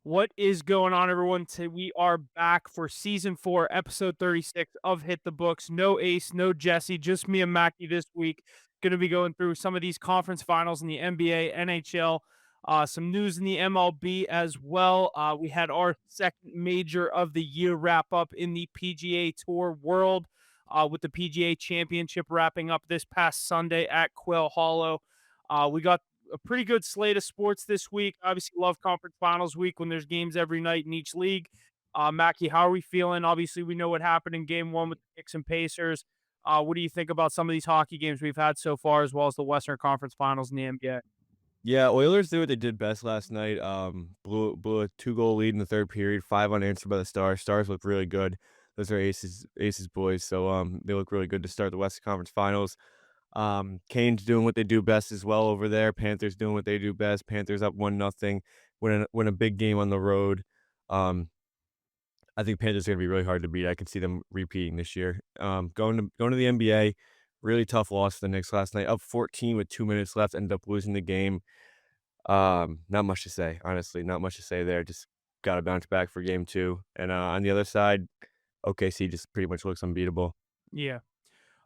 What is going on, everyone? We are back for season 4, episode 36 of Hit the Books. No Ace, no Jesse, just me and Mackie this week. Going to be going through some of these conference finals in the NBA, NHL, some news in the MLB as well. We had our second major of the year wrap up in the PGA Tour world, with the PGA Championship wrapping up this past Sunday at Quail Hollow. We got a pretty good slate of sports this week. Obviously, love conference finals week when there's games every night in each league. Mackie, how are we feeling? Obviously, we know what happened in game one with the Knicks and Pacers. What do you think about some of these hockey games we've had so far, as well as the Western Conference Finals in the NBA? Yeah, Oilers did what they did best last night. Blew a 2-goal lead in the third period, 5 unanswered by the Stars. Stars look really good. Those are Aces boys, so they look really good to start the Western Conference Finals. Canes doing what they do best as well over there. Panthers doing what they do best. Panthers up 1-0, win a big game on the road. Um, I think Panthers are gonna be really hard to beat. I can see them repeating this year. Going to the NBA, really tough loss for the Knicks last night. Up 14 with 2 minutes left, ended up losing the game. Not much to say, honestly, not much to say there. Just gotta bounce back for game 2. And, on the other side, OKC just pretty much looks unbeatable. Yeah.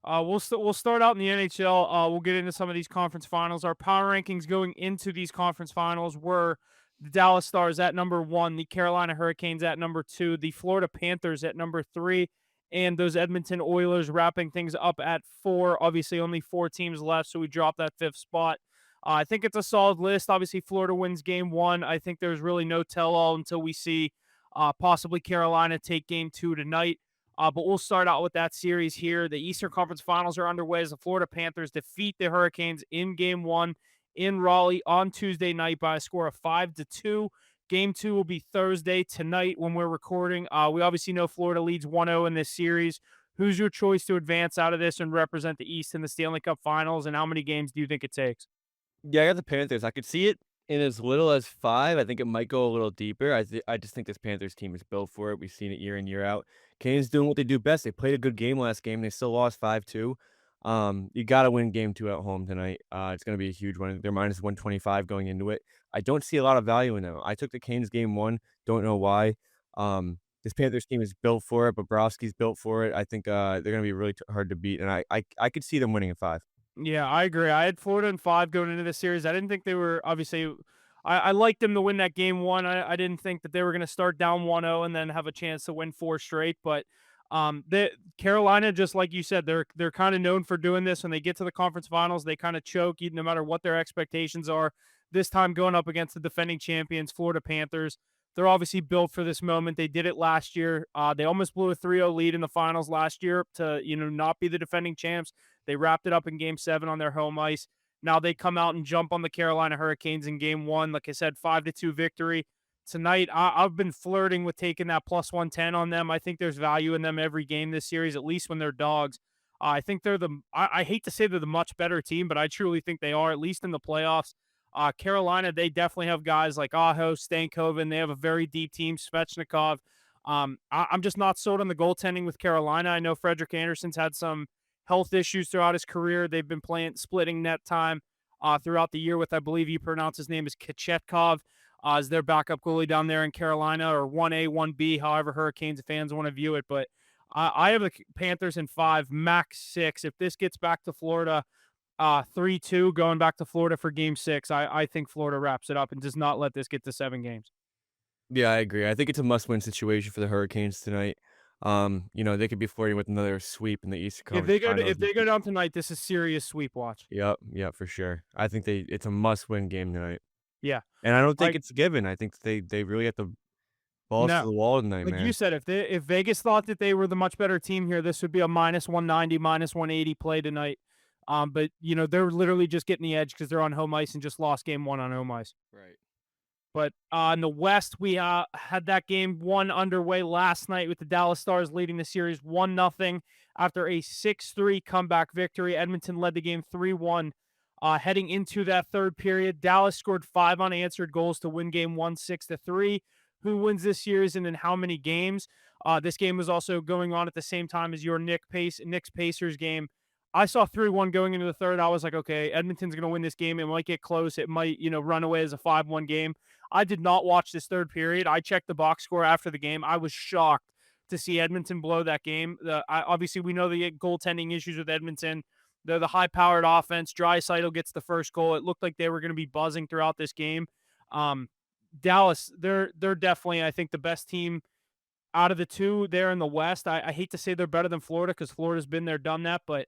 We'll start out in the NHL. We'll get into some of these conference finals. Our power rankings going into these conference finals were the Dallas Stars at number 1, the Carolina Hurricanes at number 2, the Florida Panthers at number 3, and those Edmonton Oilers wrapping things up at 4. Obviously, only 4 teams left, so we dropped that 5th spot. I think it's a solid list. Obviously, Florida wins game 1. I think there's really no tell-all until we see possibly Carolina take game 2 tonight. But we'll start out with that series here. The Eastern Conference Finals are underway as the Florida Panthers defeat the Hurricanes in Game 1 in Raleigh on Tuesday night by a score of 5-2. Game 2 will be Thursday tonight when we're recording. We obviously know Florida leads 1-0 in this series. Who's your choice to advance out of this and represent the East in the Stanley Cup Finals, and how many games do you think it takes? Yeah, I got the Panthers. I could see it in as little as 5. I think it might go a little deeper. I just think this Panthers team is built for it. We've seen it year in, year out. Canes doing what they do best. They played a good game last game. They still lost 5-2. You gotta win game 2 at home tonight. It's gonna be a huge one. They're minus 125 going into it. I don't see a lot of value in them. I took the Canes game 1, don't know why. This Panthers team is built for it. Bobrovsky's built for it. I think, they're gonna be really hard to beat, and I could see them winning in 5. Yeah, I agree. I had Florida in 5 going into this series. I didn't think they were obviously. I liked them to win that game 1. I didn't think that they were going to start down 1-0 and then have a chance to win 4 straight. But the Carolina, just like you said, they're kind of known for doing this. When they get to the conference finals, they kind of choke, no matter what their expectations are. This time going up against the defending champions, Florida Panthers. They're obviously built for this moment. They did it last year. They almost blew a 3-0 lead in the finals last year to not be the defending champs. They wrapped it up in game 7 on their home ice. Now they come out and jump on the Carolina Hurricanes in game 1. Like I said, 5-2 victory. Tonight, I've been flirting with taking that plus 110 on them. I think there's value in them every game this series, at least when they're dogs. I think I hate to say they're the much better team, but I truly think they are, at least in the playoffs. Carolina, they definitely have guys like Aho, Stankoven. They have a very deep team, Svechnikov. I'm just not sold on the goaltending with Carolina. I know Frederick Anderson's had some health issues throughout his career. They've been splitting net time throughout the year with, I believe you pronounce his name is Kachetkov, as their backup goalie down there in Carolina, or 1A, 1B, however Hurricanes fans want to view it. But I have the Panthers in 5, max 6. If this gets back to Florida, 3-2, going back to Florida for game 6, I think Florida wraps it up and does not let this get to 7 games. Yeah, I agree. I think it's a must-win situation for the Hurricanes tonight. They could be flirting with another sweep in the Eastern Conference If Finals. they go down tonight, this is serious sweep watch. Yep, for sure. I think it's a must-win game tonight, Yeah. and I don't think Like, it's a given. I think they really have the balls to no. the wall tonight, Like you man. said, if Vegas thought that they were the much better team here, this would be a minus 190, minus 180 play tonight. But they're literally just getting the edge because they're on home ice and just lost game 1 on home ice. Right. But in the West, we had that game 1 underway last night with the Dallas Stars leading the series 1-0 after a 6-3 comeback victory. Edmonton led the game 3-1. Heading into that third period, Dallas scored 5 unanswered goals to win game 1 6-3. Who wins this series and in how many games? This game was also going on at the same time as your Knicks Pacers game. I saw 3-1 going into the third. I was like, okay, Edmonton's going to win this game. It might get close. It might, run away as a 5-1 game. I did not watch this third period. I checked the box score after the game. I was shocked to see Edmonton blow that game. Obviously, we know the goaltending issues with Edmonton. They're the high-powered offense. Draisaitl gets the first goal. It looked like they were going to be buzzing throughout this game. Um, Dallas, they're definitely, I think, the best team out of the two there in the West. I hate to say they're better than Florida because Florida's been there, done that, but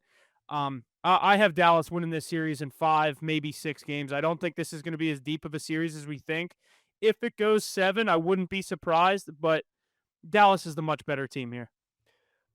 I have Dallas winning this series in 5, maybe 6 games. I don't think this is going to be as deep of a series as we think. If it goes 7, I wouldn't be surprised, but Dallas is the much better team here.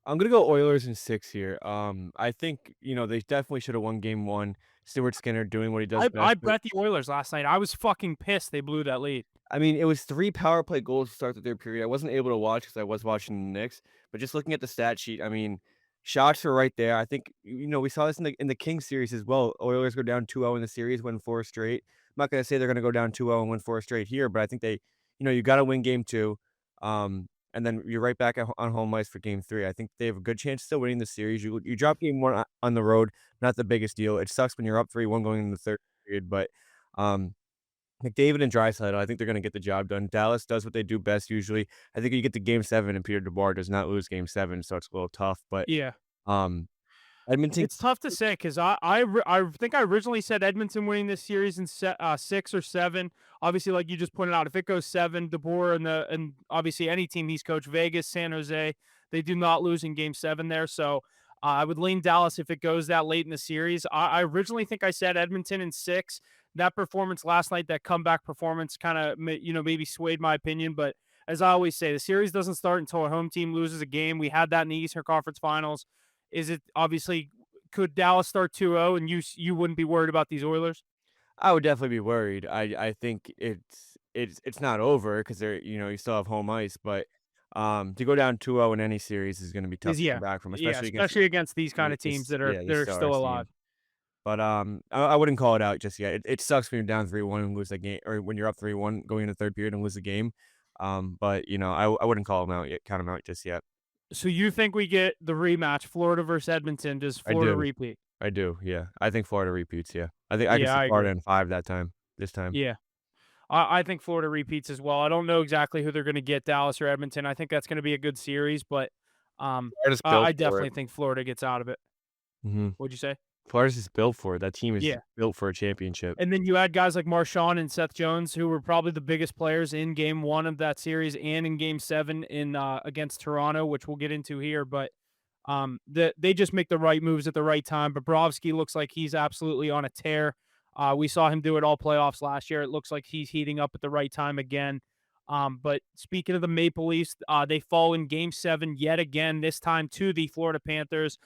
I'm gonna go Oilers in 6 here. I think, they definitely should have won game 1. Stuart Skinner doing what he does I best, but bet the Oilers last night. I was fucking pissed they blew that lead. I mean, it was 3 power play goals to start the 3rd period. I wasn't able to watch because I was watching the Knicks, but just looking at the stat sheet, I mean, shots were right there. I think, we saw this in the Kings series as well. Oilers go down 2-0 in the series, win 4 straight. I'm not gonna say they're gonna go down 2-0 and win 4 straight here, but I think you gotta win game 2, and then you're right back on home ice for game 3. I think they have a good chance still winning the series. You drop game 1 on the road, not the biggest deal. It sucks when you're up 3-1 going into the 3rd period, but, um McDavid and Draisaitl, I think they're gonna get the job done. Dallas does what they do best usually. I think you get to game 7 and Peter DeBoer does not lose game 7, so it's a little tough, but, Yeah. um, Edmonton. It's tough to say because I think I originally said Edmonton winning this series in 6 or 7. Obviously, like you just pointed out, if it goes 7, DeBoer and obviously any team he's coached, Vegas, San Jose, they do not lose in Game 7 there. So I would lean Dallas if it goes that late in the series. I originally think I said Edmonton in 6. That performance last night, that comeback performance, kind of maybe swayed my opinion, but. As I always say, the series doesn't start until a home team loses a game. We had that in the Eastern Conference Finals. Is it obviously could Dallas start 2-0 and you wouldn't be worried about these Oilers? I would definitely be worried. I think it's not over because you still have home ice, but, to go down 2-0 in any series is gonna be tough Is to come yeah. back from, Yeah, especially against especially against these kind of teams this that are yeah, these they're still Stars alive. team. But, I wouldn't call it out just yet. It sucks when you're down 3-1 and lose the game, or when you're up 3-1 going into 3rd period and lose the game. But, I wouldn't call them out yet, count them out just yet. So you think we get the rematch, Florida versus Edmonton? Does I Florida do. repeat? I do, yeah. I think Florida repeats, yeah. I think I could Yeah, see I Florida agree. in 5 this time. Yeah. I think Florida repeats as well. I don't know exactly who they're going to get, Dallas or Edmonton. I think that's going to be a good series, but Florida's built I for it. definitely think Florida gets out of it. Mhm. What'd you say? Florida's just built for it. That team is Yeah. just built for a championship. And then you add guys like Marchand and Seth Jones, who were probably the biggest players in Game 1 of that series and in Game 7 in against Toronto, which we'll get into here. But they just make the right moves at the right time. Bobrovsky looks like he's absolutely on a tear. We saw him do it all playoffs last year. It looks like he's heating up at the right time again. But speaking of the Maple Leafs, they fall in Game 7 yet again, this time to the Florida Panthers.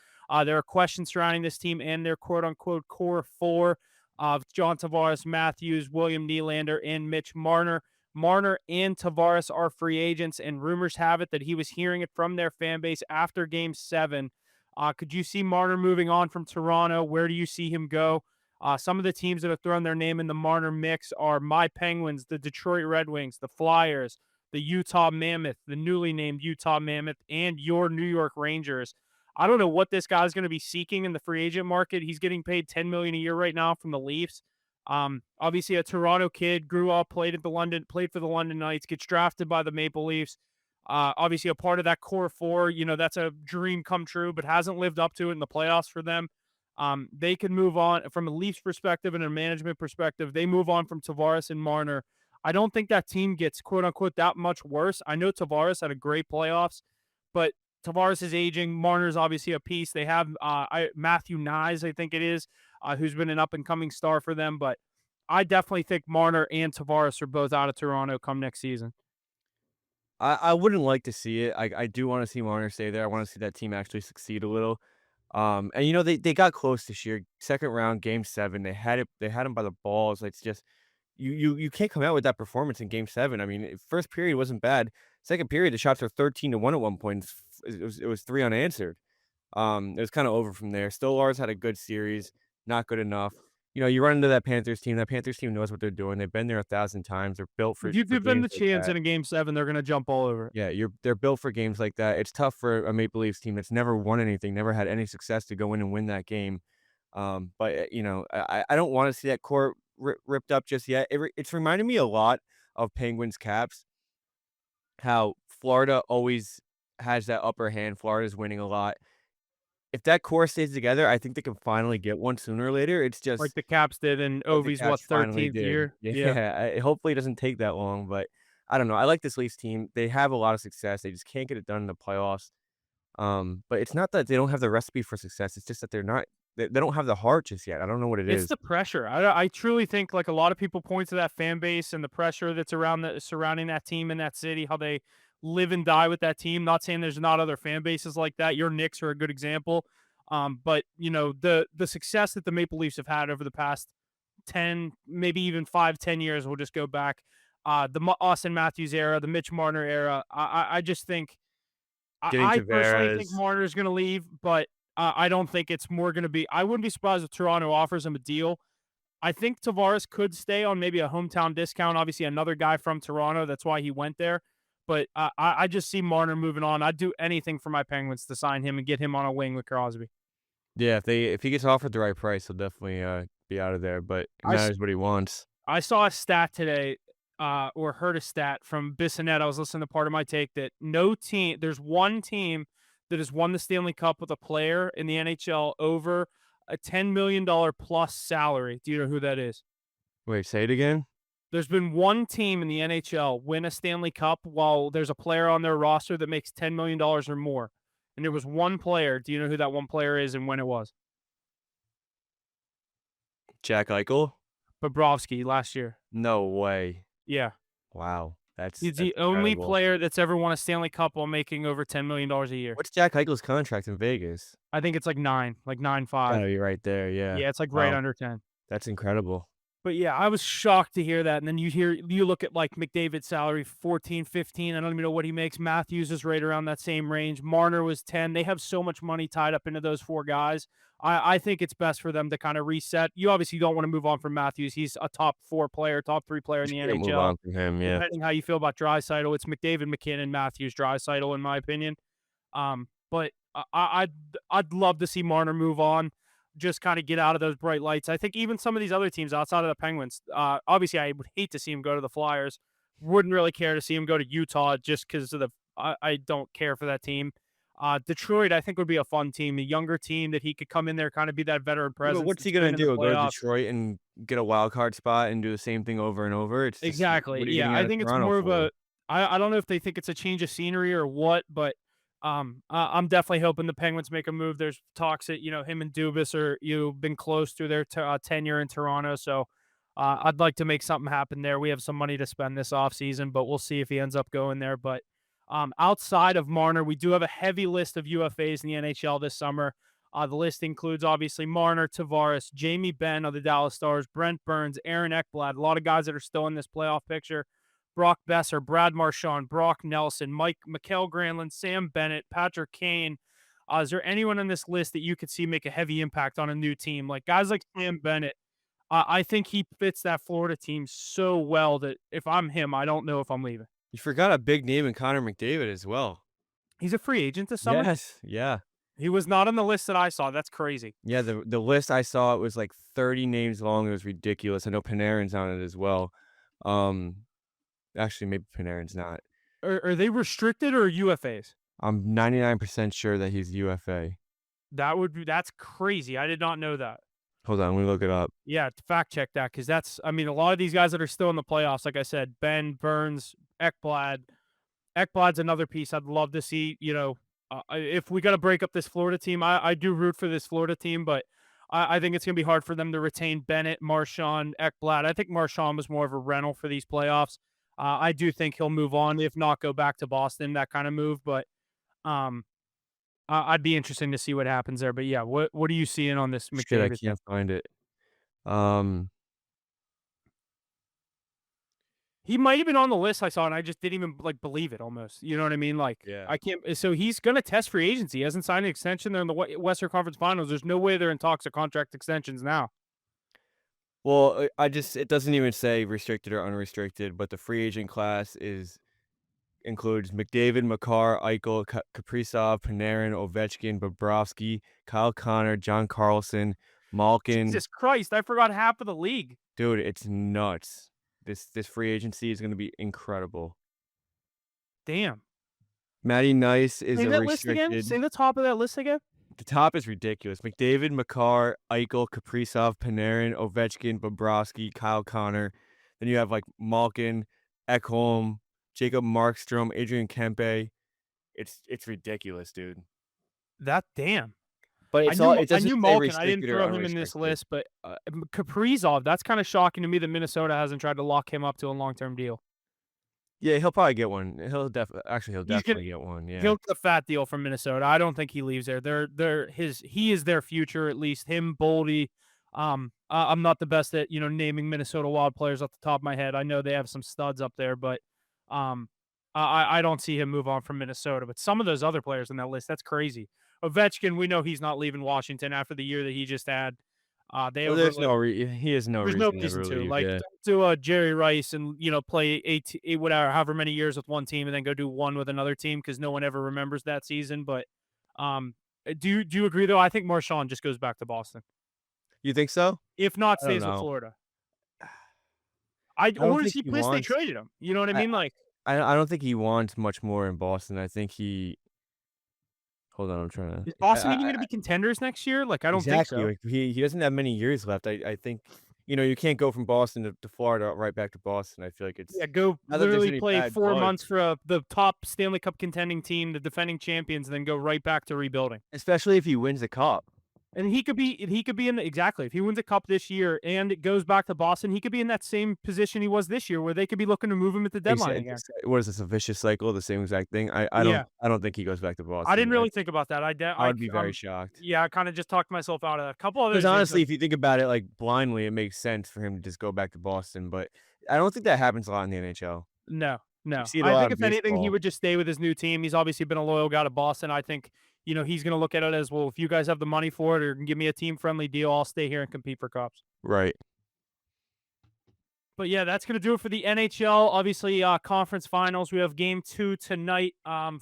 There are questions surrounding this team and their quote unquote core four of John Tavares, Matthews, William Nylander, and Mitch Marner. Marner and Tavares are free agents, and rumors have it that he was hearing it from their fan base after Game 7. Could you see Marner moving on from Toronto? Where do you see him go? Some of the teams that have thrown their name in the Marner mix are my Penguins, the Detroit Red Wings, the Flyers, the Utah Mammoth, the newly named Utah Mammoth, and your New York Rangers. I don't know what this guy's going to be seeking in the free agent market. He's getting paid $10 million a year right now from the Leafs. Obviously a Toronto kid, grew up, played for the London Knights, gets drafted by the Maple Leafs. Obviously a part of that core four. That's a dream come true, but hasn't lived up to it in the playoffs for them. They can move on from a Leafs perspective and a management perspective. They move on from Tavares and Marner. I don't think that team gets quote unquote that much worse. I know Tavares had a great playoffs, but Tavares is aging. Marner's obviously a piece. They have Matthew Nyes, I think it is, who's been an up and coming star for them. But I definitely think Marner and Tavares are both out of Toronto come next season. I wouldn't like to see it. I do wanna see Marner stay there. I wanna see that team actually succeed a little. And, they got close this year. 2nd round, game 7, they had him by the balls. It's just you can't come out with that performance in game 7. I mean, 1st period wasn't bad. 2nd period, the shots were 13-1 at one point. It was 3 unanswered. It was kinda over from there. Still, Lars had a good series, not good enough. You run into that Panthers team. That Panthers team knows what they're doing. They've been there 1,000 times. They're built for If you for give them games the like chance that. in a game 7, they're going to jump all over it. Yeah, they're built for games like that. It's tough for a Maple Leafs team that's never won anything, never had any success to go in and win that game. But I don't wanna see that core ripped up just yet. It's reminding me a lot of Penguins Caps, how Florida always has that upper hand. Florida's winning a lot. If that core stays together, I think they can finally get one sooner or later. It's Like just the Caps did in like the Ovi's, what, Caps finally 13th did. year? Yeah. Yeah, hopefully it doesn't take that long, but I don't know. I like this Leafs team. They have a lot of success. They just can't get it done in the playoffs. But it's not that they don't have the recipe for success. It's just that they don't have the heart just yet. I don't know what it It's is. the pressure. I truly think, like, a lot of people point to that fan base and the pressure that's around the surrounding that team in that city, how they live and die with that team. Not saying there's not other fan bases like that. Your Knicks are a good example. But you know, the success that the Maple Leafs have had over the past 10, maybe even 5, 10 years, we'll just go back. Austin Matthews era, the Mitch Marner era. I just think Getting I personally think Tavares. Marner's going to leave, but I don't think it's more going to be. I wouldn't be surprised if Toronto offers him a deal. I think Tavares could stay on maybe a hometown discount. Obviously, another guy from Toronto. That's why he went there. But I just see Marner moving on. I'd do anything for my Penguins to sign him and get him on a wing with Crosby. Yeah, if he gets offered the right price, he'll definitely be out of there. But it I matters what he wants. I saw a stat today, or heard a stat from Bissonnette. I was listening to part of my take that no team, there's one team that has won the Stanley Cup with a player in the NHL over a $10 million plus salary. Do you know who that is? Wait, say it again. There's been one team in the NHL win a Stanley Cup while there's a player on their roster that makes $10 million or more. And there was one player. Do you know who that one player is and when it was? Jack Eichel? Bobrovsky last year. No way. Yeah. Wow, He's that's the only incredible. player that's ever won a Stanley Cup while making over $10 million a year. What's Jack Eichel's contract in Vegas? I think it's like 9, like 9.5. Gotta be right there. Yeah. Yeah, it's like right Wow, under 10. that's incredible. But yeah, I was shocked to hear that. And then you look at like McDavid's salary, 14, 15. I don't even know what he makes. Matthews is right around that same range. Marner was 10. They have so much money tied up into those four guys. I think it's best for them to kind of reset. You obviously don't want to move on from Matthews. He's a top 4 player, top 3 player in You the can't move NHL. on from him. Yeah. Depending how you feel about Draisaitl, it's McDavid, McKinnon, Matthews, Draisaitl, in my opinion. But I'd love to see Marner move on, just kind of get out of those bright lights. I think even some of these other teams outside of the Penguins, obviously, I would hate to see him go to the Flyers. Wouldn't really care to see him go to Utah just because of I don't care for that team. Detroit, I think, would be a fun team, a younger team that he could come in there, kind of be that veteran Yeah, but presence what's that's he gonna been in the do? Go to playoffs. Detroit and get a wild card spot and do the same thing over and over? It's just Exactly. what are you Yeah, getting I out of think it's Toronto more of for? a. I don't know if they think it's a change of scenery or what, but I'm definitely hoping the Penguins make a move. There's talks that him and Dubas are been close through their tenure in Toronto, so I'd like to make something happen there. We have some money to spend this offseason, but we'll see if he ends up going there. But outside of Marner, we do have a heavy list of UFAs in the NHL this summer. The list includes obviously Marner, Tavares, Jamie Benn of the Dallas Stars, Brent Burns, Aaron Ekblad, a lot of guys that are still in this playoff picture. Brock Besser, Brad Marchand, Brock Nelson, Mikael Granlund, Sam Bennett, Patrick Kane. Is there anyone on this list that you could see make a heavy impact on a new team? Like guys like Sam Bennett, I think he fits that Florida team so well that if I'm him, I don't know if I'm leaving. You forgot a big name in Connor McDavid as well. He's a free agent this summer. Yes, yeah. He was not on the list that I saw. That's crazy. Yeah, the list I saw, it was like 30 names long. It was ridiculous. I know Panarin's on it as well. Um, Actually, maybe Panarin's not. Are they restricted or UFAs? I'm 99% sure that he's UFA. That's crazy. I did not know that. Hold on, let me look it up. Yeah, fact check that because I mean, a lot of these guys that are still in the playoffs, like I said, Ben Burns, Ekblad. Ekblad's another piece I'd love to see. If we got to break up this Florida team, I do root for this Florida team, but I think it's going to be hard for them to retain Bennett, Marchand, Ekblad. I think Marchand was more of a rental for these playoffs. I do think he'll move on, if not go back to Boston, that kind of move. But um, I'd be interesting to see what happens there. But yeah, what are you seeing on this Shit, I McDavid thing? can't find it. Um, He might have been on the list I saw, and I just didn't even like believe it. Almost, you know what I mean? Like yeah. I can't. So he's gonna test free agency. He hasn't signed an extension. They're in the Western Conference Finals. There's no way they're in talks of contract extensions now. Well, I just it doesn't even say restricted or unrestricted, but the free agent class is includes McDavid, Makar, Eichel, Kaprizov, Panarin, Ovechkin, Bobrovsky, Kyle Connor, John Carlson, Malkin. Jesus Christ! I forgot half of the league. Dude, it's nuts. This free agency is gonna be incredible. Damn. Matty Nice is Say a that list again. restricted. Say the top of that list again. The top is ridiculous. McDavid, Makar, Eichel, Kaprizov, Panarin, Ovechkin, Bobrovsky, Kyle Connor. Then you have like Malkin, Ekholm, Jacob Markstrom, Adrian Kempe. It's ridiculous, dude. That damn. But I it's all knew it I doesn't knew say Malkin. I didn't restricted or throw him in this unrestricted. list, but Kaprizov. That's kind of shocking to me that Minnesota hasn't tried to lock him up to a long term deal. Yeah, he'll probably get one. He'll He's gonna definitely get one. He'll Yeah. get a fat deal from Minnesota. I don't think he leaves there. He is their future, at least him, Boldy. I'm not the best at naming Minnesota Wild players off the top of my head. I know they have some studs up there, but um, I don't see him move on from Minnesota. But some of those other players on that list, that's crazy. Ovechkin, we know he's not leaving Washington after the year that he just had. They Well, overlooked. he has no There's no reason to ever reason to, leave. like, Yeah. don't do a Jerry Rice and, play whatever, however many years with one team and then go do one with another team because no one ever remembers that season, but, do you agree, though? I think Marchand just goes back to Boston. You think so? If not, I don't stays with know. Florida. I don't Or is think he he pissed they wants. traded him? You know what I I mean? Like, I don't think he wants much more in Boston. I think he. Hold on, I'm trying to. is Boston even gonna be contenders next year? Like, I don't think Exactly. so. Like he doesn't have many years left. I think you can't go from Boston to Florida right back to Boston. I feel like it's Yeah, go not that there's literally any play bad 4 blood, months for, the top Stanley Cup contending team, the defending champions, and then go right back to rebuilding. especially if he wins the cup. And he could be in the exactly. If he wins a cup this year and it goes back to Boston, he could be in that same position he was this year where they could be looking to move him at the deadline again. What is this, a vicious cycle? The same exact thing. Yeah. I don't think he goes back to I Boston. didn't really think about that. I would be very shocked. Yeah, I kinda just talked myself out of that. A couple other Because things, honestly, if you think about it like blindly, it makes sense for him to just go back to Boston. But I don't think that happens a lot in the NHL. no, You no. see it a I lot think in if anything, he baseball. would just stay with his new team. He's obviously been a loyal guy to Boston. I think, he's gonna look at it as, well, if you guys have the money for it or can give me a team friendly deal, I'll stay here and compete for cups. Right. But yeah, that's gonna do it for the NHL. Obviously, conference finals. We have game 2 tonight.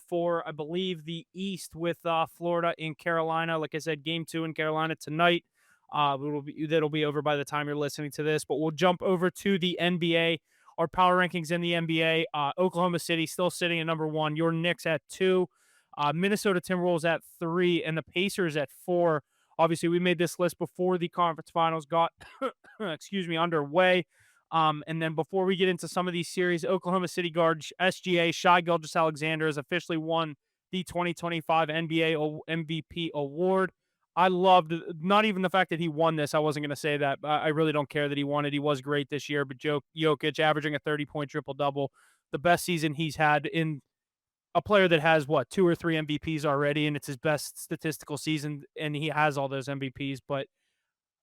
For I believe the East with Florida in Carolina. Like I said, game 2 in Carolina tonight. That'll be over by the time you're listening to this. But we'll jump over to the NBA. Our power rankings in the NBA. Oklahoma City still sitting at number 1. Your Knicks at 2. Minnesota Timberwolves at 3, and the Pacers at 4. Obviously, we made this list before the conference finals got underway. And then before we get into some of these series, Oklahoma City guard SGA Shai Gilgeous-Alexander has officially won the 2025 NBA MVP award. I loved not even the fact that he won this. I wasn't going to say that. I really don't care that he won it. He was great this year, but Jokic averaging a 30-point triple double, the best season he's had in a player that has what 2 or 3 MVPs already, and it's his best statistical season, and he has all those MVPs. But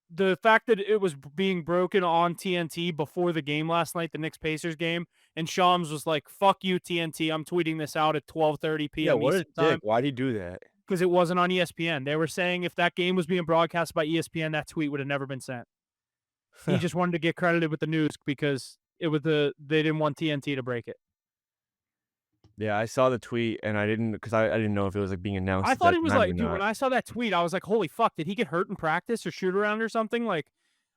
the fact that it was being broken on TNT before the game last night, the Knicks Pacers game, and Shams was like, "Fuck you, TNT! I'm tweeting this out at 12:30 Yeah. p.m. What a Eastern dick. time Why'd he do that? because it wasn't on ESPN." They were saying if that game was being broadcast by ESPN, that tweet would have never been sent. He just wanted to get credited with the news because they didn't want TNT to break it. Yeah, I saw the tweet and I didn't know if it was like being announced I at thought that he was time or like, dude, not. when I saw that tweet, I was like, holy fuck, did he get hurt in practice or shoot around or something? Like,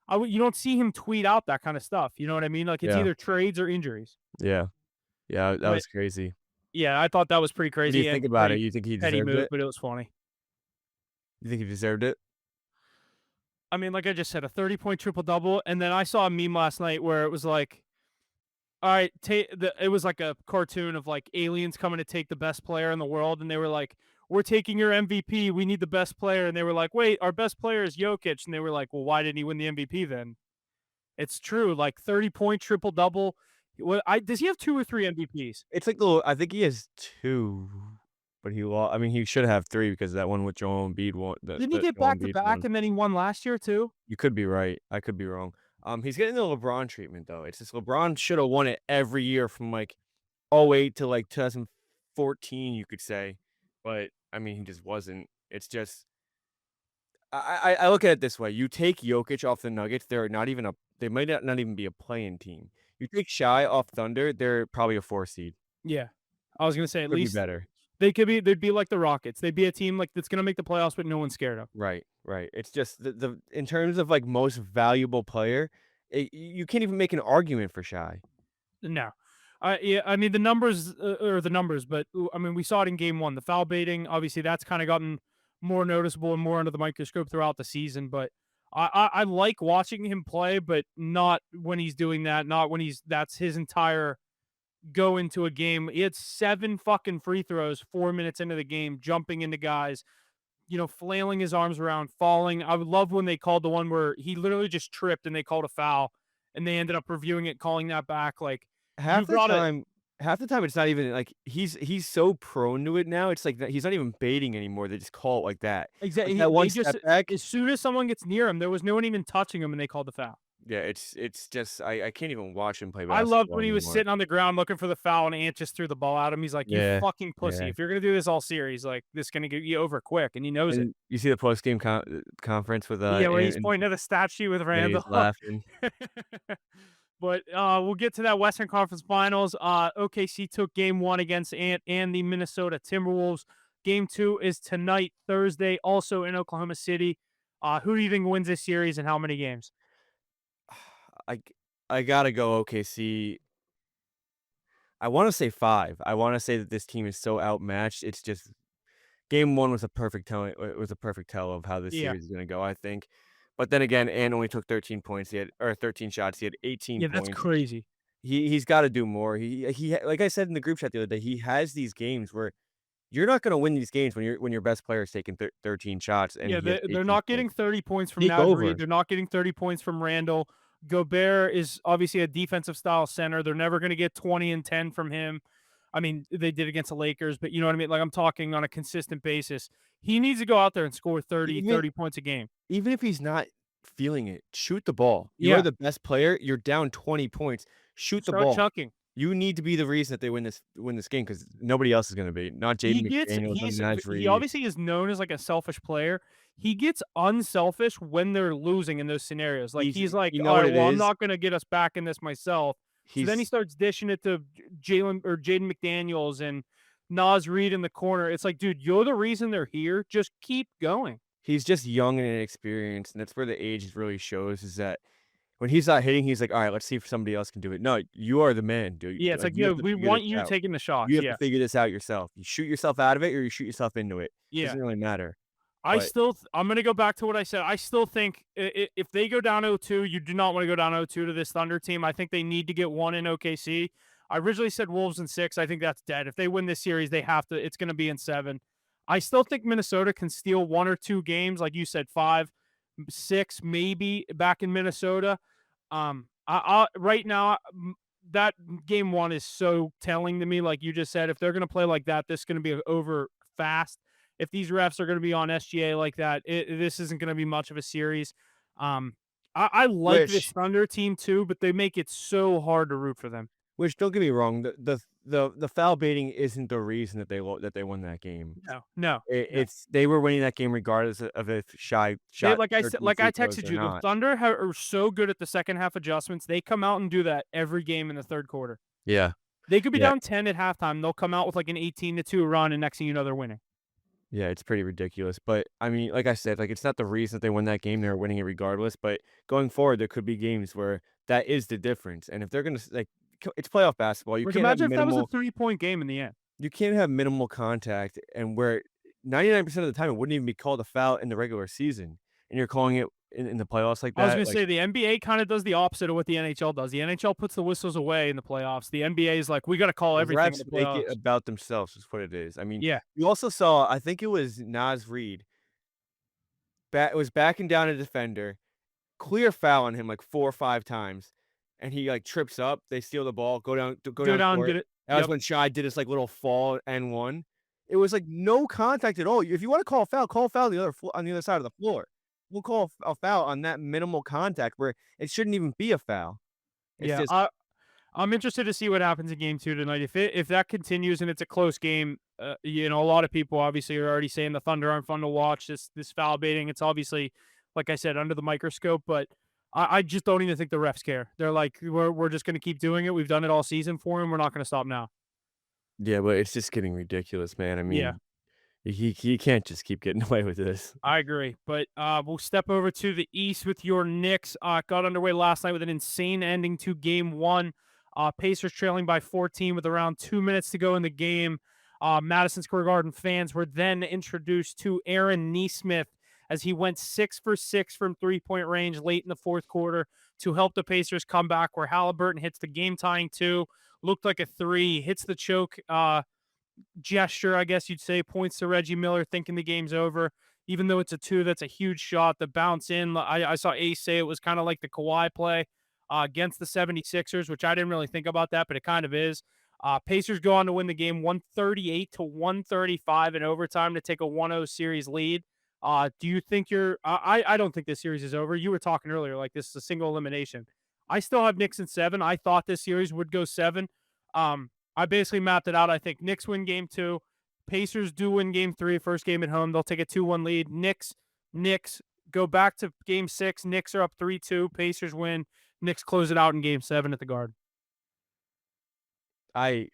you don't see him tweet out that kind of stuff. You know what I mean? Like, it's Yeah. either trades or injuries. Yeah. Yeah. That But was crazy. yeah, I thought that was pretty What do you crazy think and about it? pretty You think he petty deserved move, it? but it was funny. You think he deserved it? I mean, like I just said, a 30-point triple double, and then I saw a meme last night where it was like, all right, it was like a cartoon of like aliens coming to take the best player in the world, and they were like, "We're taking your MVP. We need the best player." And they were like, "Wait, our best player is Jokic." And they were like, "Well, why didn't he win the MVP then?" It's true, like 30-point triple double. Does he have 2 or 3 MVPs? It's like the I think he has 2, but he lost. I mean, he should have 3 because that one with Joel Embiid won Didn't he that get Joel back to Embiid back won. and then he won last year too? You could be right. I could be wrong. He's getting the LeBron treatment though. It's just LeBron should have won it every year from like '08 to like 2014, you could say. But I mean, he just wasn't. It's just I look at it this way. You take Jokic off the Nuggets, they might not even be a play-in team. You take Shy off Thunder, they're probably a 4 seed. Yeah. I was gonna say at Could be least better. they'd be like the Rockets. They'd be a team like that's gonna make the playoffs, but no one's scared of. Right, right. It's just the in terms of like most valuable player, You can't even make an argument for Shy. No. Yeah, I mean, the numbers are the numbers, but I mean, we saw it in game one. The foul baiting, obviously, that's kind of gotten more noticeable and more under the microscope throughout the season. But I like watching him play, but not when he's doing that. Not when that's his entire go into a game. He had 7 fucking free throws 4 minutes into the game, jumping into guys, flailing his arms around, falling. I would love when they called the one where he literally just tripped and they called a foul and they ended up reviewing it, calling that back. Like, you Half the gotta time half the time, it's not even, like, he's so prone to it now, it's like that he's not even baiting anymore, they just call it like that. Like, exactly. that one They just step back. as soon as someone gets near him, there was no one even touching him, and they called the foul. Yeah, it's just I can't even watch him play I loved basketball when he was anymore. sitting on the ground looking for the foul, and Ant just threw the ball at him. He's like, "You Yeah, fucking pussy! yeah. If you're gonna do this all series, like this is gonna get you over quick," and he knows it. And you see the post-game conference with, Yeah, where he's and pointing at the stat sheet with yeah, he's Randall. laughing. But we'll get to that Western Conference Finals. OKC took Game 1 against Ant and the Minnesota Timberwolves. Game 2 is tonight, Thursday, also in Oklahoma City. Who do you think wins this series and how many games? I I gotta go OKC. I wanna say 5. I wanna say that this team is so outmatched, it's just game 1 was a perfect tell was a perfect tell of how this Yeah, series is gonna go, I think. But then again, Ant only took 13 points, he had or 13 shots, he had 18 yeah, that's points. crazy. He's gotta do more. Like I said in the group chat the other day, he has these games where you're not gonna win these games when your best player is taking 13 shots and Yeah, he has they're 18 not getting points. 30 points from Take Naz Reid. over. They're not getting 30 points from Randall. Gobert is obviously a defensive style center. They're never going to get 20 and 10 from him. I mean, they did against the Lakers, but you know what I mean? Like, I'm talking on a consistent basis. He needs to go out there and score Even 30 points a game. even if he's not feeling it, shoot the ball. You are Yeah, the best player, you're down 20 points, shoot the start ball. chucking. You need to be the reason that they win this game because nobody else is gonna be. Not Jaden McDaniels, not Naz He Reid. obviously is known as like a selfish player. He gets unselfish when they're losing in those scenarios. Like, He's he's like, you know all what right, it well, I'm is? not going to get us back in this myself. So then he He's starts dishing it to Jalen or Jaden McDaniels and Nas Reed in the corner. It's like, dude, you're the reason they're here. Just keep going. he's just young and inexperienced, and that's where the age really shows is that when he's not hitting, he's like, "Alright, let's see if somebody else can do it." No, you are the man, dude. Yeah, it's Like, like, you yeah, have to we figure this want you out. taking the You shots. have to Yeah. figure this out yourself. You shoot yourself out of it or you shoot yourself into it. Yeah. Doesn't really matter. I But still I'm gonna go back to what I said. I still think if they go down 0-2, you do not want to go down 0-2 to this Thunder team. I think they need to get one in OKC. I originally said Wolves in 6. I think that's dead. If they win this series, they have to. It's going to be in 7. I still think Minnesota can steal 1 or 2 games, like you said, 5, 6, maybe back in Minnesota. I right now that game 1 is so telling to me. Like you just said, if they're going to play like that, this is going to be over fast. If these refs are going to be on SGA like that, this isn't going to be much of a series. Um, I like this which Thunder team too, but they make it so hard to root for them. which don't get me wrong, the foul baiting isn't the reason that they won that game. No, no, no. It's they were winning that game regardless of if Shy They shot 13 like I free throws texted or you, the not. Thunder are so good at the second half adjustments. They come out and do that every game in the third quarter. Yeah. They could be Yeah. down 10 at halftime. They'll come out with like an 18-2 run, and next thing you know, they're winning. Yeah, it's pretty ridiculous, but, I mean, like I said, like, it's not the reason that they won that game, they were winning it regardless, but going forward, there could be games where that is the difference, and if they're gonna like, it's playoff basketball, Like, imagine if that was a 3-point game in the end. you can't have minimal contact and where 99% of the time, it wouldn't even be called a foul in the regular season, and you're calling it in the playoffs like I was that, gonna like, say the NBA kind of does the opposite of what the NHL does. The NHL puts the whistles away in the playoffs. The NBA is like, we got to call the everything in refs the make it playoffs. about themselves is what it is. I mean, Yeah, you also saw I think it was Naz Reid, was backing down a defender, clear foul on him like 4 or 5 times, and he, like, trips up, they steal the ball, go go down down, court. get it. That was Yep. when Shai did his, like, little fall and one. It was, like, no contact at all. If you wanna call a foul on on the other side of the floor. We'll call a foul on that minimal contact where it shouldn't even be a foul. It's Yeah, just I'm interested to see what happens in game 2 tonight. If that continues and it's a close game, a lot of people obviously are already saying the Thunder aren't fun to watch. This foul baiting, it's obviously, like I said, under the microscope. But I just don't even think the refs care. They're like, we're just going to keep doing it. We've done it all season for him. We're not going to stop now. yeah, but it's just getting ridiculous, man. I Yeah. mean, He can't just keep getting away with this. I agree, but we'll step over to the East with your Knicks. Got underway last night with an insane ending to Game One. Pacers trailing by 14 with around 2 minutes to go in the game. Madison Square Garden fans were then introduced to Aaron Nesmith as he went 6 for 6 from 3-point range late in the fourth quarter to help the Pacers come back. Where Halliburton hits the game tying two, looked like a three, hits the choke. Gesture, I guess you'd say, points to Reggie Miller, thinking the game's over. Even though it's a two, that's a huge shot. The bounce in, I saw Ace say it was kind of like the Kawhi play against the 76ers, which I didn't really think about that, but it kind of is. Pacers go on to win the game 138 to 135 in overtime to take a 1-0 series lead. Do you think I don't think this series is over. You were talking earlier like this is a single elimination. I still have Knicks in 7. I thought this series would go 7. I basically mapped it out. I think Knicks win game 2. Pacers do win game 3, first game at home. They'll take a 2-1 lead. Knicks go back to game 6. Knicks are up 3-2. Pacers win. Knicks close it out in game 7 at the Garden. I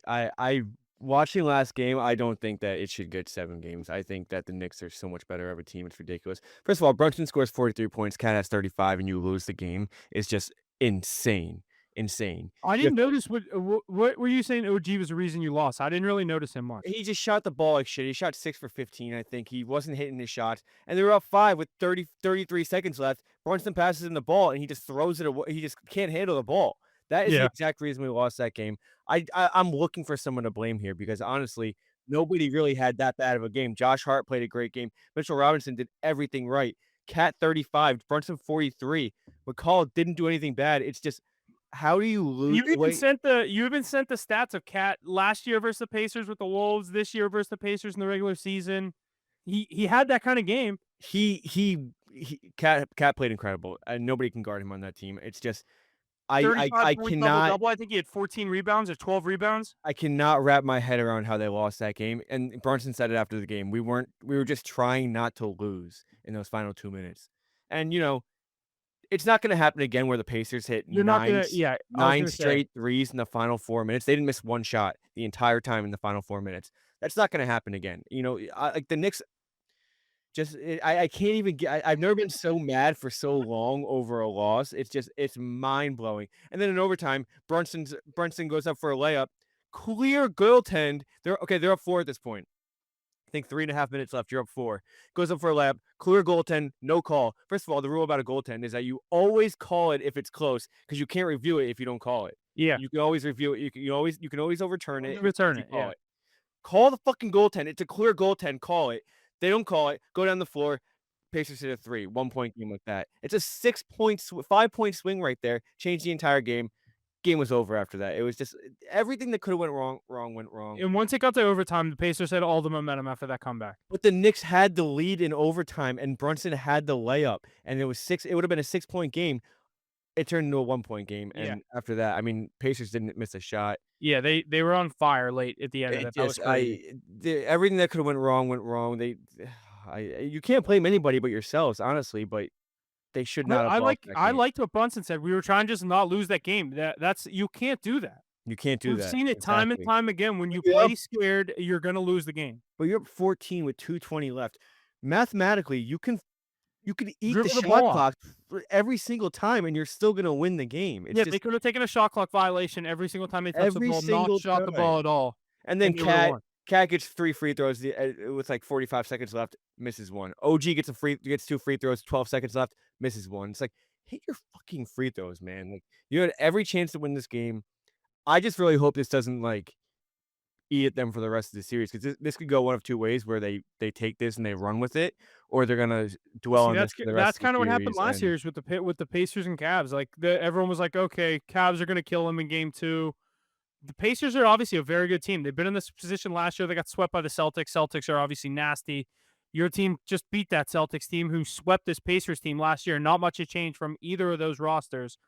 watching last game, I don't think that it should get 7 games. I think that the Knicks are so much better of a team. It's ridiculous. First of all, Brunson scores 43 points, Cat has 35, and you lose the game. It's just insane. Insane. I You didn't notice what were you saying OG was the reason you lost? I didn't really notice him much. He just shot the ball like shit. He shot 6 for 15, I think. He wasn't hitting his shots, and they were up 5 with 33 seconds left. Brunson passes him the ball, and he just throws it away. He just can't handle the ball. That is the Yeah. exact reason we lost that game. I'm looking for someone to blame here because honestly, nobody really had that bad of a game. Josh Hart played a great game. Mitchell Robinson did everything right. Cat 35, Brunson 43. McCall didn't do anything bad. It's just how do you lose You the even way sent the stats of Cat last year versus the Pacers with the Wolves, this year versus the Pacers in the regular season. He had that kind of game. Cat played incredible, and nobody can guard him on that team. It's just 35 I point double cannot double. I think he had 14 rebounds or 12 rebounds. I cannot wrap my head around how they lost that game, and Brunson said it after the game. We were just trying not to lose in those final 2 minutes. And, it's not gonna happen again where the Pacers hit You're not gonna. Yeah, I was 9 gonna say. straight threes in the final 4 minutes. They didn't miss one shot the entire time in the final 4 minutes. That's not gonna happen again. Like, the Knicks just I can't even get I've never been so mad for so long over a loss. It's mind-blowing. And then in overtime, Brunson goes up for a layup. Clear goaltend. They're up 4 at this point. I think 3.5 minutes left. You're up 4. Goes up for a layup. Clear goaltend, no call. First of all, the rule about a goaltend is that you always call it if it's close because you can't review it if you don't call it. Yeah, You can always review it. You can always overturn it if return you it. call Yeah, it. Call the fucking goaltend. It's a clear goaltend. Call it. They don't call it. Go down the floor. Pacers hit a 3. 1-point game like that. It's a 5-point swing right there. Changed the entire game. Game was over after that. It was just everything that could have went wrong went wrong. and once it got to overtime, the Pacers had all the momentum after that comeback. But the Knicks had the lead in overtime, and Brunson had the layup, and it was 6. It would have been a 6-point game. It turned into a 1-point game, Yeah, and after that, I mean, Pacers didn't miss a shot. yeah, they were on fire late at the end of It that. That was just crazy. everything that could have went wrong went wrong. You can't blame anybody but yourselves, honestly, but they should not have lost that I game. liked what Bunsen said. We were trying just not lose that game. That's you can't do that. You can't do We've that. seen it time and Exactly. time again. When But you you're up play scared, you're gonna lose the game. but you're up 14 with 2:20 left. Mathematically, you can eat the Dribble the shot ball up. clock for every single time, and you're still gonna win the game. It's Yeah, they just could have taken a shot clock violation every single time they touched the every ball, not single shot the time. ball at all, And then and they would have won. Cat gets 3 free throws with, like, 45 seconds left, misses 1. OG gets 2 free throws, 12 seconds left, misses 1. It's like, hit your fucking free throws, man. Like, you had every chance to win this game. I just really hope this doesn't, like, eat at them for the rest of the series because this could go one of 2 ways where they take this and they run with it, or they're gonna dwell See, on this for the rest that's of the kind of what happened series last and year's with the Pacers and Cavs. Like everyone was like, okay, Cavs are gonna kill them in game 2. The Pacers are obviously a very good team. They've been in this position last year. They got swept by the Celtics. Celtics are obviously nasty. Your team just beat that Celtics team who swept this Pacers team last year. Not much has changed from either of those rosters.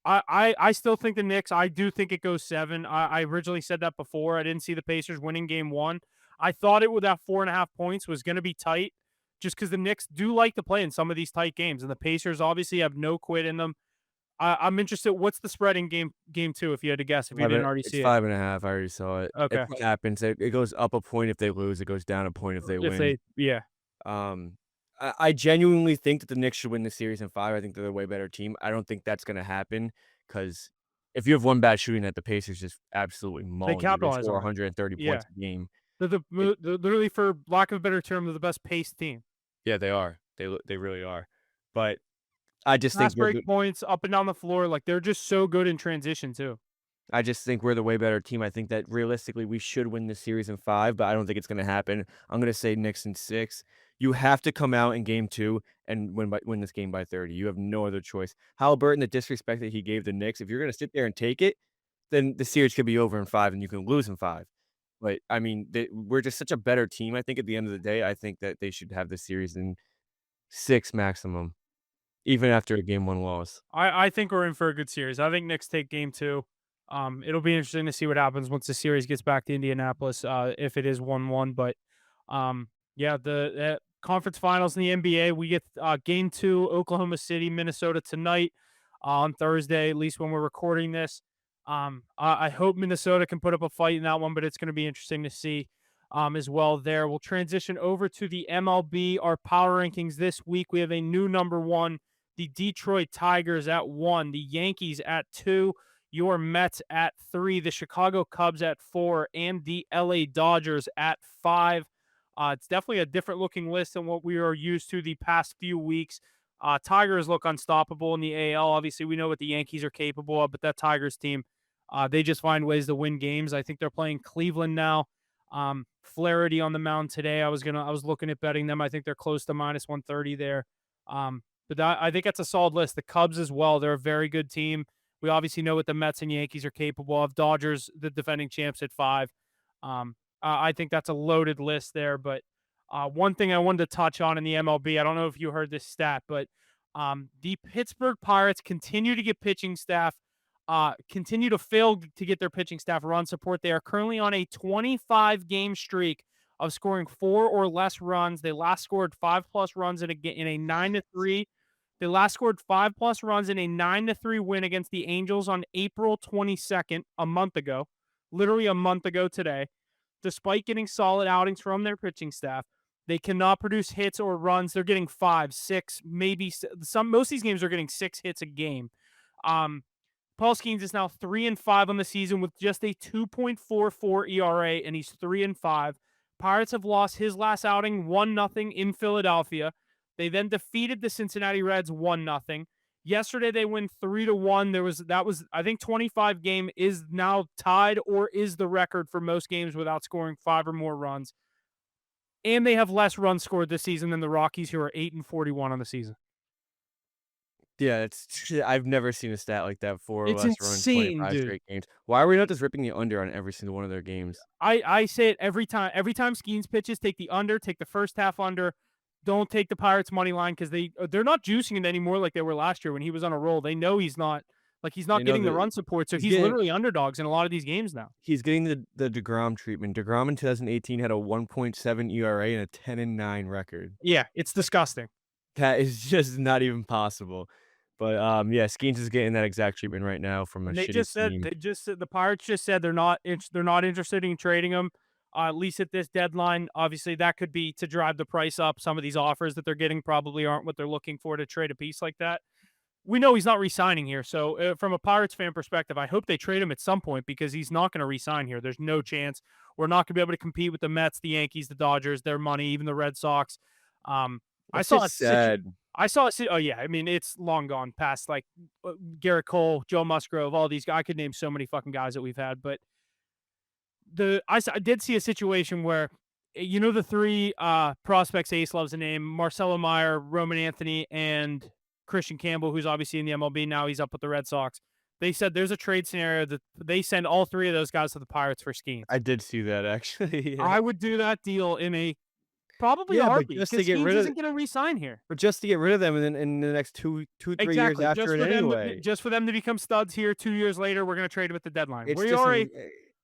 I still think the Knicks. I do think it goes 7. I originally said that before. I didn't see the Pacers winning game 1. I thought it with that 4.5 points was going to be tight, just because the Knicks do like to play in some of these tight games, and the Pacers obviously have no quit in them. I'm interested. What's the spread in game two? If you had to guess, if you didn't already It's see it. 5.5, I already saw it. That's Okay. what happens, it goes up a point if they lose, it goes down a point if they If win. they, yeah, Um, I genuinely think that the Knicks should win the series in 5, I think they're a way better team. I don't think that's gonna happen because if you have one bad shooting night, the Pacers just absolutely they maul you. They capitalize score on it. 130 Yeah, points a game. It they're literally, for lack of a better term, they're the best paced team. Yeah, they are. They really are. But I just think Fast we're break the points up and down the floor. Like they're just so good in transition too. I just think we're the way better team. I think that realistically we should win this series in 5, but I don't think it's gonna happen. I'm gonna say Knicks in 6. You have to come out in game 2 and win this game by 30. You have no other choice. Halliburton, the disrespect that he gave the Knicks, if you're gonna sit there and take it, then the series could be over in 5 and you can lose in 5. But, I mean, we're just such a better team, I think at the end of the day, I think that they should have the series in 6 maximum, even after a game 1 loss. I think we're in for a good series. I think Knicks take game two. It'll be interesting to see what happens once the series gets back to Indianapolis. If it is 1-1, but yeah, the conference finals in the NBA, we get game two, Oklahoma City, Minnesota tonight, on Thursday. At least when we're recording this. I hope Minnesota can put up a fight in that one, but it's going to be interesting to see. As well, there we'll transition over to the MLB. Our power rankings this week. We have a new number one, the Detroit Tigers at 1, the Yankees at 2, your Mets at 3, the Chicago Cubs at 4, and the LA Dodgers at 5. It's definitely a different looking list than what we are used to the past few weeks. Tigers look unstoppable in the AL. Obviously, we know what the Yankees are capable of, but that Tigers team, they just find ways to win games. I think they're playing Cleveland now. Flaherty on the mound today. I was looking at betting them. I think they're close to minus 130 there. But I think that's a solid list. The Cubs as well. They're a very good team. We obviously know what the Mets and Yankees are capable of. Dodgers, the defending champs, at 5. I think that's a loaded list there. But one thing I wanted to touch on in the MLB, I don't know if you heard this stat, but the Pittsburgh Pirates continue to get pitching staff, continue to fail to get their pitching staff run support. They are currently on a 25 game streak of scoring 4 or less runs. They last scored 5 plus runs in a 9-3. They last scored 5 plus runs in a 9-3 win against the Angels on April 22nd, a month ago, literally a month ago today. Despite getting solid outings from their pitching staff, they cannot produce hits or runs. They're getting 5, 6, maybe some. Most of these games are getting 6 hits a game. Um, Paul Skeens is now 3-5 on the season with just a 2.44 ERA, and he's 3-5. Pirates have lost his last outing 1-0 in Philadelphia. They then defeated the Cincinnati Reds 1-0. Yesterday they win 3-1. That was I think 25 game is now tied or is the record for most games without scoring 5 or more runs. And they have less runs scored this season than the Rockies, who are 8-41 on the season. Yeah, I've never seen a stat like that, 4 or It's less run, insane, 25 dude. straight games. Why are we not just ripping the under on every single one of their games? I say it every time. Every time Skeens pitches, take the under, take the first half under. Don't take the Pirates money line because they're not juicing it anymore like they were last year when he was on a roll. They know he's They not know getting the that run support, so he's he's getting literally underdogs in a lot of these games now. he's getting the DeGrom treatment. DeGrom in 2018 had a 1.7 ERA and a 10-9 record. Yeah, it's disgusting. That is just not even possible. But, yeah, Skeens is getting that exact treatment right now from a And shitty team. the Pirates just said they're not interested in trading him, at least at this deadline. Obviously, that could be to drive the price up. Some of these offers that they're getting probably aren't what they're looking for to trade a piece like that. We know he's not re-signing here. So, from a Pirates fan perspective, I hope they trade him at some point because he's not going to re-sign here. There's no chance. We're not going to be able to compete with the Mets, the Yankees, the Dodgers, their money, even the Red Sox. Um, I It's saw a just sad. oh yeah, I mean it's long gone past like Garrett Cole, Joe Musgrove, all these guys. I could name so many fucking guys that we've had, but I did see a situation where the three prospects Ace loves to name: Marcelo Meyer, Roman Anthony, and Christian Campbell, who's obviously in the MLB now. He's up with the Red Sox. They said there's a trade scenario that they send all three of those guys to the Pirates for Skeens. I did see that actually, yeah. I would do that deal in a probably a Yeah, but heartbeat just to because get Skeens rid of isn't going to re-sign here. but just to get rid of them and then in the next 3 years Exactly. after it anyway. Just for them to become studs here 2 years later, we're gonna trade them at the deadline. It's just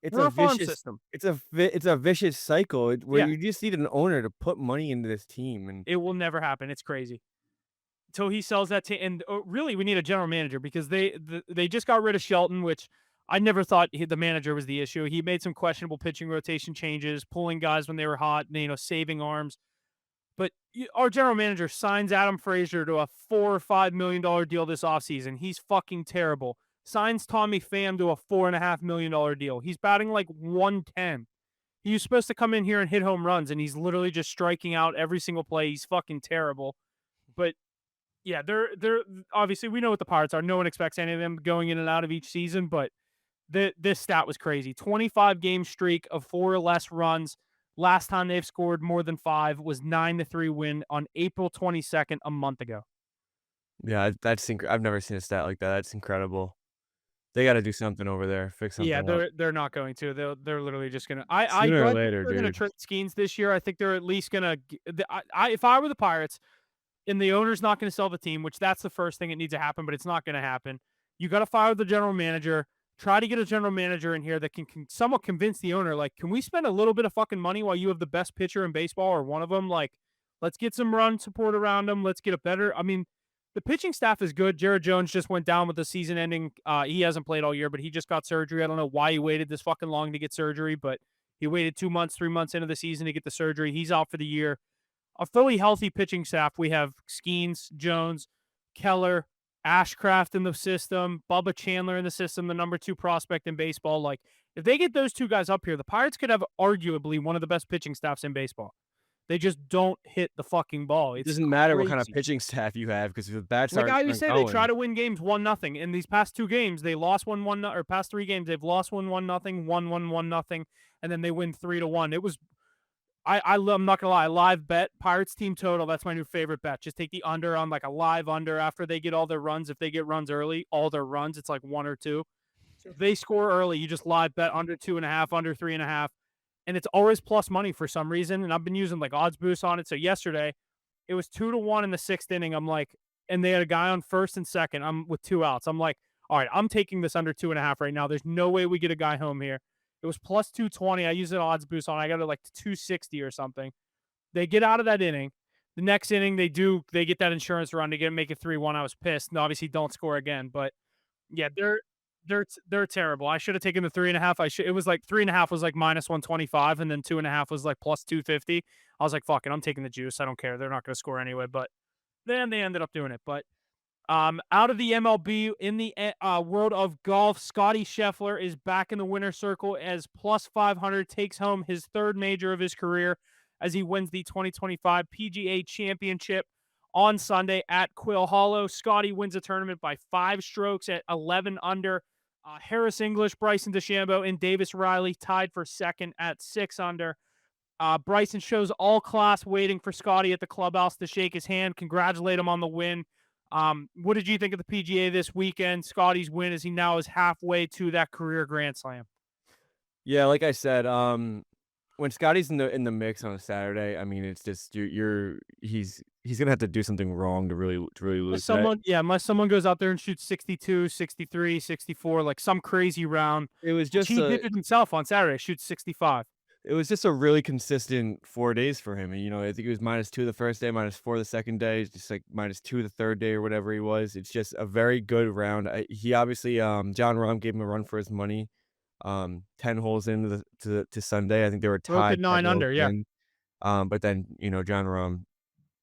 it's We're a a farm vicious system. it's a vicious cycle where Yeah, you just need an owner to put money into this team, and it will never happen. It's crazy. till he sells that team. And really, we need a general manager because they just got rid of Shelton, which I never thought the manager was the issue. He made some questionable pitching rotation changes, pulling guys when they were hot, saving arms. But our general manager signs Adam Frazier to a $4 or $5 million deal this offseason. He's fucking terrible. Signs Tommy Pham to a $4.5 million deal. He's batting like 110. He was supposed to come in here and hit home runs, and he's literally just striking out every single play. He's fucking terrible. But yeah, they're obviously we know what the Pirates are. No one expects any of them going in and out of each season, but this stat was crazy. 25 game streak of 4 or less runs. Last time they've scored more than 5 was 9-3 win on April 22nd, a month ago. Yeah, I've never seen a stat like that. That's incredible. They gotta do something over there, fix Yeah, something up. they're not going to. They're literally just gonna. I Sooner or don't think later, they're gonna dude. trade Skeens this year. I think they're at least gonna. If I were the Pirates, and the owner's not going to sell the team, which that's the first thing that needs to happen, but it's not going to happen. You got to fire the general manager. Try to get a general manager in here that can somewhat convince the owner, like, can we spend a little bit of fucking money while you have the best pitcher in baseball or one of them? Like, let's get some run support around him. Let's get a better. I mean, the pitching staff is good. Jared Jones just went down with the season ending. He hasn't played all year, but he just got surgery. I don't know why he waited this fucking long to get surgery, but he waited 2 months, 3 months into the season to get the surgery. He's out for the year. A fully healthy pitching staff. We have Skeens, Jones, Keller, Ashcraft in the system, Bubba Chandler in the system, the number 2 prospect in baseball. Like, if they get those two guys up here, the Pirates could have arguably one of the best pitching staffs in baseball. They just don't hit the fucking ball. It It's doesn't matter what kind of crazy. pitching staff you have because if the bats Like I always aren't say, they try going. to win games 1-0. In these past 2 games, they lost 1-1, or past 3 games, they've lost 1-1, won 1-1, and then they win 3-1. It was I'm not gonna lie, live bet Pirates team total. That's my new favorite bet. Just take the under on like a live under after they get all their runs. If they get runs early, all their runs, it's like 1 or 2. So if they score early, you just live bet under 2.5, under 3.5, and it's always plus money for some reason. And I've been using like odds boost on it. So yesterday it was 2-1 in the 6th inning. I'm like, and they had a guy on first and second. I'm with 2 outs. I'm like, all right, I'm taking this under 2.5 right now. There's no way we get a guy home here. It was plus 220. I used an odds boost on. I got it like 260 or something. They get out of that inning. The next inning, they get that insurance run to make it 3-1. I was pissed. And obviously, don't score again. But yeah, they're terrible. I should have taken the 3.5. It was like 3.5 was like minus 125, and then 2.5 was like plus 250. I was like, fuck it, I'm taking the juice. I don't care. They're not going to score anyway. But then they ended up doing it. But out of the MLB in the world of golf, Scotty Scheffler is back in the winner's circle as plus 500 takes home his 3rd major of his career as he wins the 2025 PGA Championship on Sunday at Quill Hollow. Scotty wins the tournament by 5 strokes at 11 under. Harris English, Bryson DeChambeau, and Davis Riley tied for 2nd at 6 under. Bryson shows all class waiting for Scotty at the clubhouse to shake his hand, congratulate him on the win. What did you think of the PGA this weekend? Scotty's win as he now is halfway to that career Grand Slam. Yeah, like I said, when Scotty's in the mix on a Saturday, I mean, it's just he's gonna have to do something wrong to really lose that. Unless someone goes out there and shoots 62, 63, 64, like some crazy round, It was which just he a did it himself on Saturday, shoots 65. it was just a really consistent 4 days for him, and, I think it was -2 the first day, -4 the second day, just, like, -2 the 3rd day or whatever he was. It's just a very good round. He obviously, John Rahm gave him a run for his money, 10 holes into to Sunday. I think they were Broke tied at 9 10 holes under, yeah. in, but then, John Rahm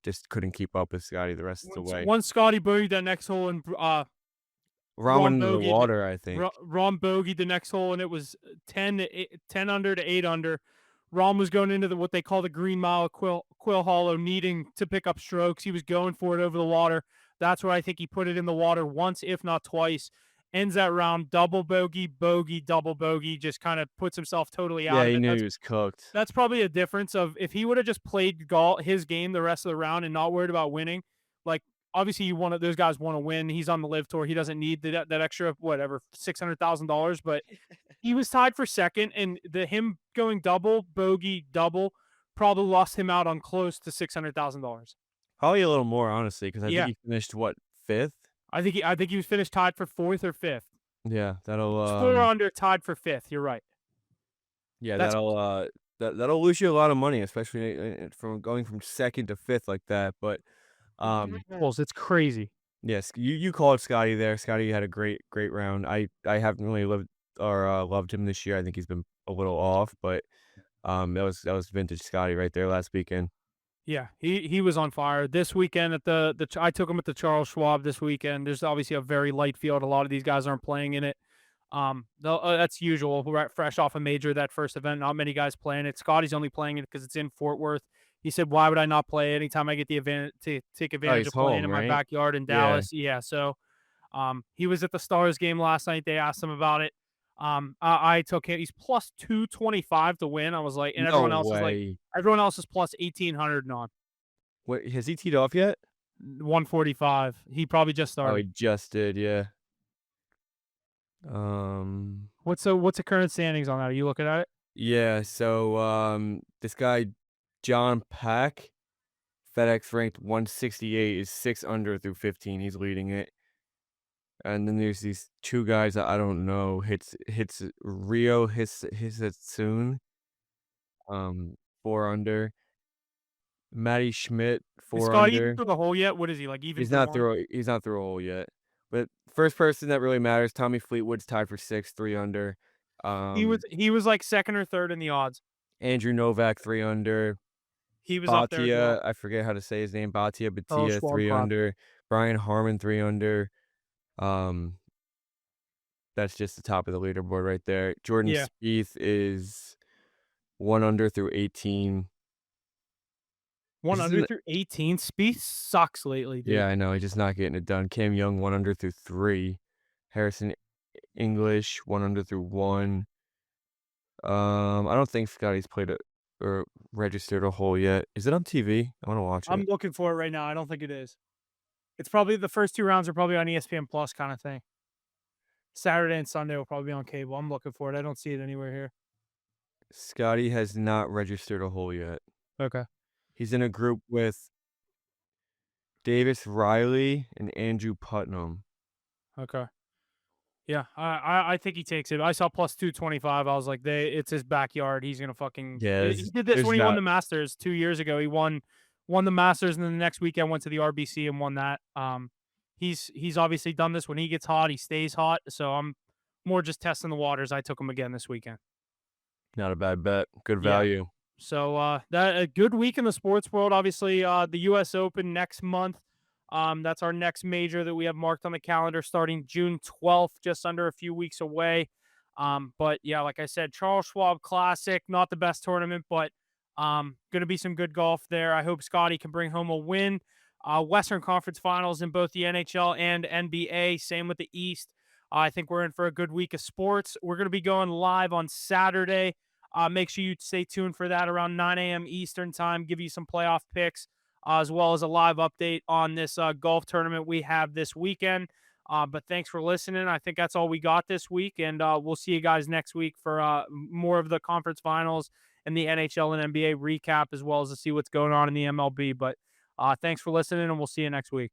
just couldn't keep up with Scotty the rest of the way. Once Scotty bogeyed that next hole and Rahm Ron went into the bogeyed water, I think. Ron bogeyed the next hole, and it was 10 under to 8 under. Ron was going into what they call the Green Mile at Quill Hollow, needing to pick up strokes. He was going for it over the water. That's where I think he put it in the water once, if not twice. Ends that round double bogey, bogey, double bogey. Just kind of puts himself totally Yeah, out of he it. knew he was cooked. That's probably a difference of if he would have just played his game the rest of the round and not worried about winning. Like, obviously, those guys want to win. He's on the live tour. He doesn't need that extra whatever $600,000. But he was tied for second, and him going double bogey double probably lost him out on close to $600,000. Probably a little more, honestly, because I think Yeah, he finished, what, 5th? I think he was finished tied for fourth or fifth. Yeah, that'll, It's four under, tied for fifth. You're right. yeah, That's that'll lose you a lot of money, especially, from going from 2nd to 5th like that, but, Bulls, it's crazy. Yes, you called Scotty there. Scotty had a great round. I haven't really loved him this year. I think he's been a little off, but that was vintage Scotty right there last weekend. Yeah, he was on fire this weekend at the I took him at the Charles Schwab this weekend. There's obviously a very light field. A lot of these guys aren't playing in it. That's usual. Right, fresh off a major, that first event, not many guys playing it. Scotty's only playing it because it's in Fort Worth. He said, "Why would I not play it anytime I get the advantage to take Oh, advantage he's of playing home, in my right? backyard in Yeah. Dallas?" Yeah, so he was at the Stars game last night. They asked him about it. I took him. He's plus 225 to win. I was like, and No everyone else is way. plus 1,800 and on Wait, has he teed off yet? 145. He probably just Oh, he started. just did, yeah. Um, What's the current standings on that? Are you looking at it? yeah, so, this guy, John Pack, FedEx ranked 168, is 6 under through 15, he's leading it. And then there's these 2 guys that I don't know, hits Rio Hisatsun, 4 under. Matty Schmidt, Is 4 Scott even under. through the hole yet? What is he like? Even He's through not one? through a hole yet. But first person that really matters, Tommy Fleetwood's tied for 6th, 3 under. Um, He was like second or third in the odds. Andrew Novak, 3 under. He was up there as well. Bhatia, I forget how to say his name, Bhatia Charles Bhatia, Schwab 3 Classic. under. Brian Harmon, 3 under. Um, that's just the top of the leaderboard right there. Jordan Yeah, Spieth is 1 under through 18. one This under isn't through 18. Spieth sucks lately, Yeah, dude. I know, he's just not getting it done. Cam Young, 1 under through 3. Harrison English, 1 under through 1. I don't think Scotty's played it or registered a hole yet. Is it on TV? I wanna watch I'm it. looking for it right now. I don't think it is. It's probably the first two rounds are probably on ESPN Plus kind of thing. Saturday and Sunday will probably be on cable. I'm looking for it. I don't see it anywhere here. Scotty has not registered a hole yet. Okay. He's in a group with Davis Riley and Andrew Putnam. Okay. Yeah, I think he takes it. I saw plus 225. I was like, it's his backyard. He's gonna fucking. Yeah, He did this there's when he won not the Masters 2 years ago. He won the Masters, and then the next weekend went to the RBC and won that. He's obviously done this when he gets hot. He stays hot. So I'm more just testing the waters. I took him again this weekend. not a bad bet. Good Yeah. value. So that a good week in the sports world. Obviously, the U.S. Open next month. That's our next major that we have marked on the calendar, starting June 12th, just under a few weeks away. But yeah, like I said, Charles Schwab Classic, not the best tournament, but going to be some good golf there. I hope Scotty can bring home a win. Western Conference Finals in both the NHL and NBA. Same with the East. I think we're in for a good week of sports. We're going to be going live on Saturday. Make sure you stay tuned for that around 9 a.m. Eastern time. Give you some playoff picks as well as a live update on this golf tournament we have this weekend. But thanks for listening. I think that's all we got this week, and we'll see you guys next week for more of the conference finals and the NHL and NBA recap, as well as to see what's going on in the MLB. But thanks for listening, and we'll see you next week.